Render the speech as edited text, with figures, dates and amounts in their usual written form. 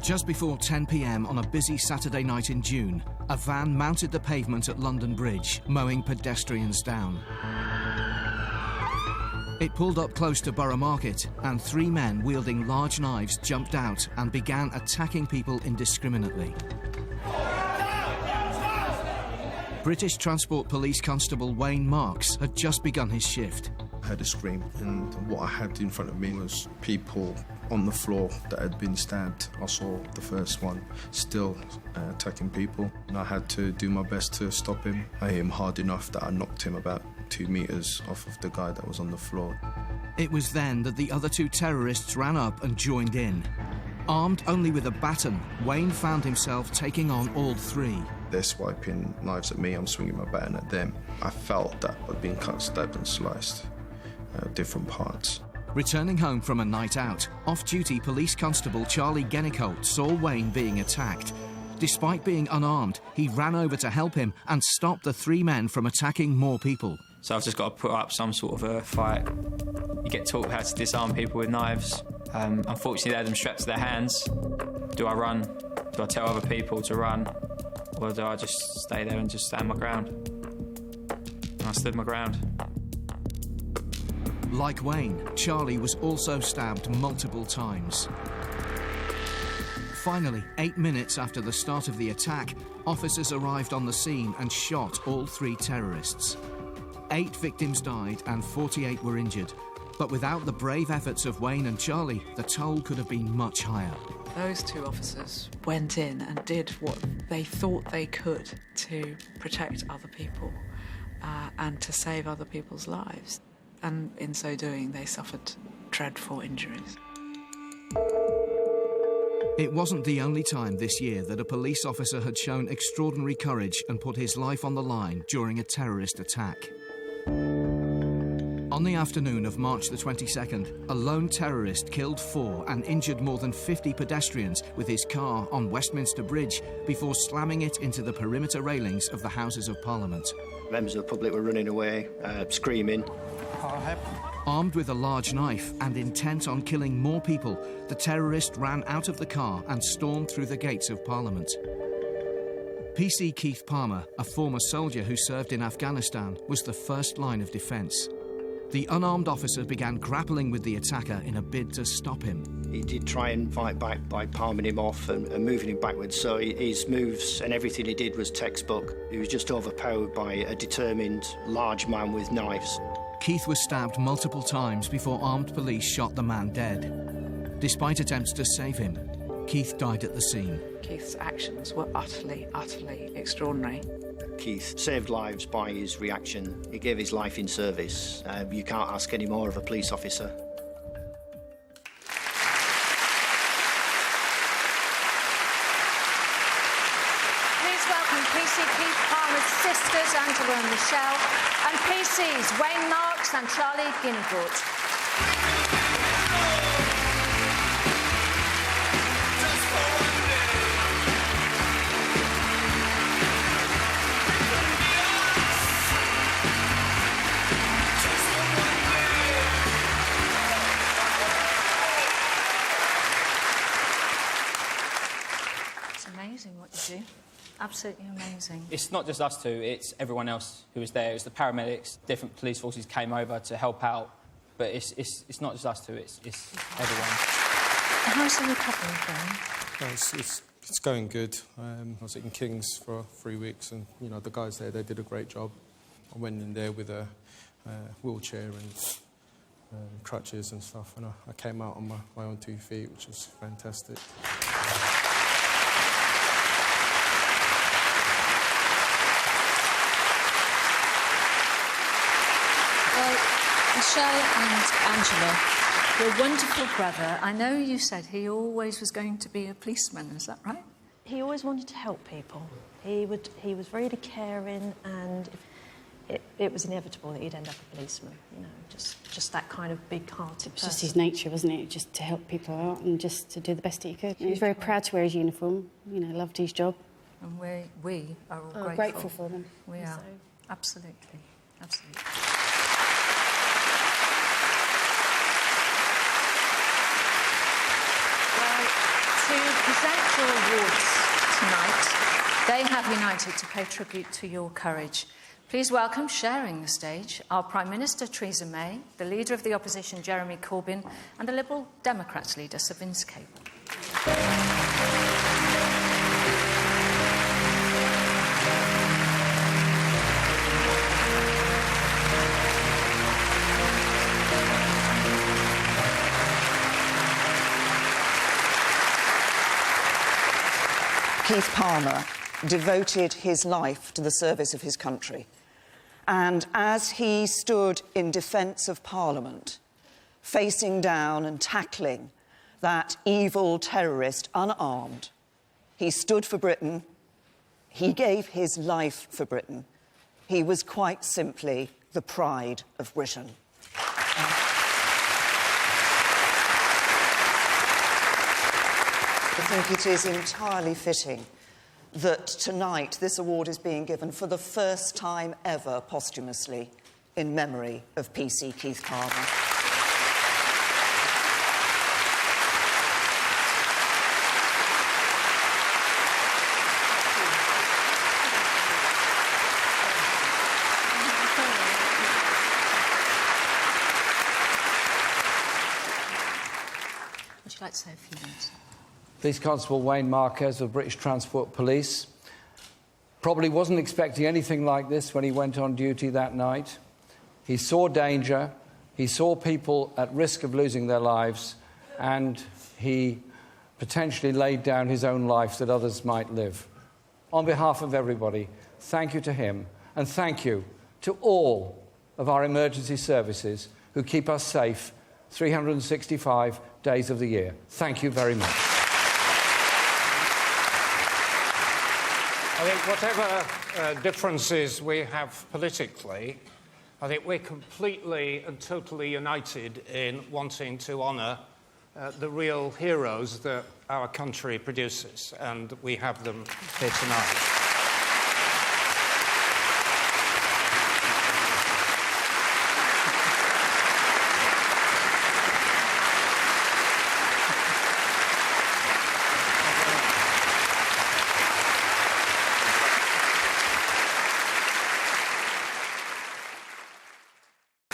Just before 10 p.m. on a busy Saturday night in June, a van mounted the pavement at London Bridge, mowing pedestrians down. It pulled up close to Borough Market, and 3 men wielding large knives jumped out and began attacking people indiscriminately. British Transport Police Constable Wayne Marques had just begun his shift. I heard a scream, and what I had in front of me was people on the floor that had been stabbed. I saw the first one still attacking people, and I had to do my best to stop him. I hit him hard enough that I knocked him about 2 metres off of the guy that was on the floor. It was then that the other 2 terrorists ran up and joined in. Armed only with a baton, Wayne found himself taking on all 3. They're swiping knives at me, I'm swinging my baton at them. I felt that I'd been cut, stabbed and sliced, different parts. Returning home from a night out, off-duty police constable Charlie Guenigault saw Wayne being attacked. Despite being unarmed, he ran over to help him and stop the 3 men from attacking more people. So I've just got to put up some sort of a fight. You get taught how to disarm people with knives. Unfortunately, they had them strapped to their hands. Do I run? Do I tell other people to run? Or do I just stay there and just stand my ground? And I stood my ground. Like Wayne, Charlie was also stabbed multiple times. Finally, 8 minutes after the start of the attack, officers arrived on the scene and shot all 3 terrorists. 8 victims died and 48 were injured. But without the brave efforts of Wayne and Charlie, the toll could have been much higher. Those 2 officers went in and did what they thought they could to protect other people and to save other people's lives. And in so doing, they suffered dreadful injuries. It wasn't the only time this year that a police officer had shown extraordinary courage and put his life on the line during a terrorist attack. On the afternoon of March the 22nd, a lone terrorist killed 4 and injured more than 50 pedestrians with his car on Westminster Bridge before slamming it into the perimeter railings of the Houses of Parliament. Members of the public were running away, screaming. Armed with a large knife and intent on killing more people, the terrorist ran out of the car and stormed through the gates of Parliament. PC Keith Palmer, a former soldier who served in Afghanistan, was the first line of defence. The unarmed officer began grappling with the attacker in a bid to stop him. He did try and fight back by palming him off and moving him backwards, so his moves and everything he did was textbook. He was just overpowered by a determined, large man with knives. Keith was stabbed multiple times before armed police shot the man dead. Despite attempts to save him, Keith died at the scene. Keith's actions were utterly, utterly extraordinary. Keith saved lives by his reaction. He gave his life in service. You can't ask any more of a police officer. Please welcome PC Keith Palmer's sisters, Angela and Michelle, and PCs Wayne Marques and Charlie Guenigault. Amazing what you do. Absolutely amazing. It's not just us 2, it's everyone else who was there. It was the paramedics, different police forces came over to help out. But it's not just us 2, it's everyone. How's the recovery going? It's going good. I was in King's for 3 weeks and, you know, the guys there, they did a great job. I went in there with a wheelchair and crutches and stuff, and I came out on my own 2 feet, which was fantastic. Michelle and Angela, your wonderful brother, I know you said he always was going to be a policeman, is that right? He always wanted to help people. He was really caring, and it was inevitable that he'd end up a policeman, you know, just that kind of big-hearted person. It was just his nature, wasn't it? Just to help people out and just to do the best that he could. He was very proud to wear his uniform, you know, loved his job. And we are all grateful for them. We are, absolutely, absolutely. present your awards tonight. They have united to pay tribute to your courage. Please welcome, sharing the stage, our Prime Minister Theresa May, the Leader of the Opposition Jeremy Corbyn, and the Liberal Democrats leader Savinski. Keith Palmer devoted his life to the service of his country. And as he stood in defence of Parliament, facing down and tackling that evil terrorist unarmed, he stood for Britain. He gave his life for Britain. He was quite simply the pride of Britain. I think it is entirely fitting that tonight this award is being given for the first time ever posthumously in memory of PC Keith Palmer. Would you like to say a few words? Police Constable Wayne Marques of British Transport Police probably wasn't expecting anything like this when he went on duty that night. He saw danger, he saw people at risk of losing their lives, and he potentially laid down his own life that others might live. On behalf of everybody, thank you to him, and thank you to all of our emergency services who keep us safe 365 days of the year. Thank you very much. I think whatever differences we have politically, I think we're completely and totally united in wanting to honour the real heroes that our country produces, and we have them here tonight.